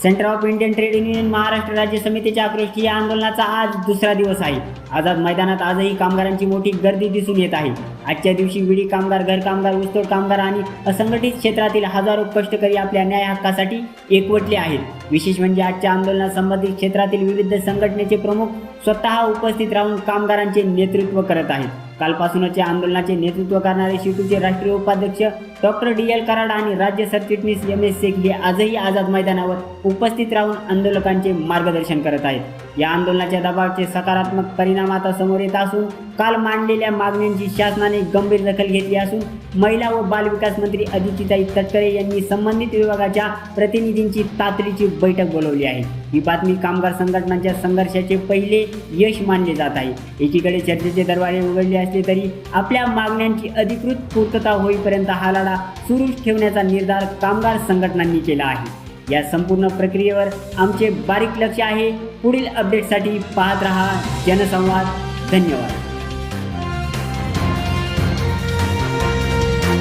Centre of Indian trade union Maharashtra राज्य समितीच्या आक्रोश आंदोलनाचा आज दुसरा दिवस आहे। आझाद मैदानात आजही कामगारांची मोठी गर्दी दिसून येत आहे। आजच्या दिवशी विडी कामगार, घर कामगार, ऊसतोड कामगार आणि असंघटित क्षेत्रातील हजारो कष्टकरी आपल्या न्याय हक्कासाठी एकवटले आहेत। विशेष म्हणजे आजच्या आंदोलनात संबंधित क्षेत्रातील विविध संघटनेचे प्रमुख स्वतः उपस्थित राहून कामगारांचे नेतृत्व करत आहेत। कालपासूनच या आंदोलनाचे नेतृत्व करणारे शिवसेनेचे राष्ट्रीय उपाध्यक्ष डॉक्टर DL कराड आणि राज्य सरचिटणीस MS शेख हे आजही आझाद मैदानावर उपस्थित राहून आंदोलकांचे मार्गदर्शन करत आहेत। या आंदोलनाच्या दबावाचे सकारात्मक परिणाम आता समोर येत असून काल मांडलेल्या मागण्यांची शासनाने गंभीर दखल घेतली असून महिला व बालविकास मंत्री अदितीताई तटकरे यांनी संबंधित विभागाच्या प्रतिनिधींची तातडीची बैठक बोलावली आहे। ही बातमी कामगार संघटनांच्या संघर्षाचे पहिले यश मानले जात आहे। एकीकडे चर्चेचे दरवाजे उघडले असले तरी आपल्या मागण्यांची अधिकृत पूर्तता होईपर्यंत हा लढा सुरूच ठेवण्याचा निर्धार कामगार संघटनांनी केला आहे। या संपूर्ण प्रक्रियेवर आमचे बारीक लक्ष आहे। पुढील अपडेटसाठी पाहत रहा जनसंवाद। धन्यवाद।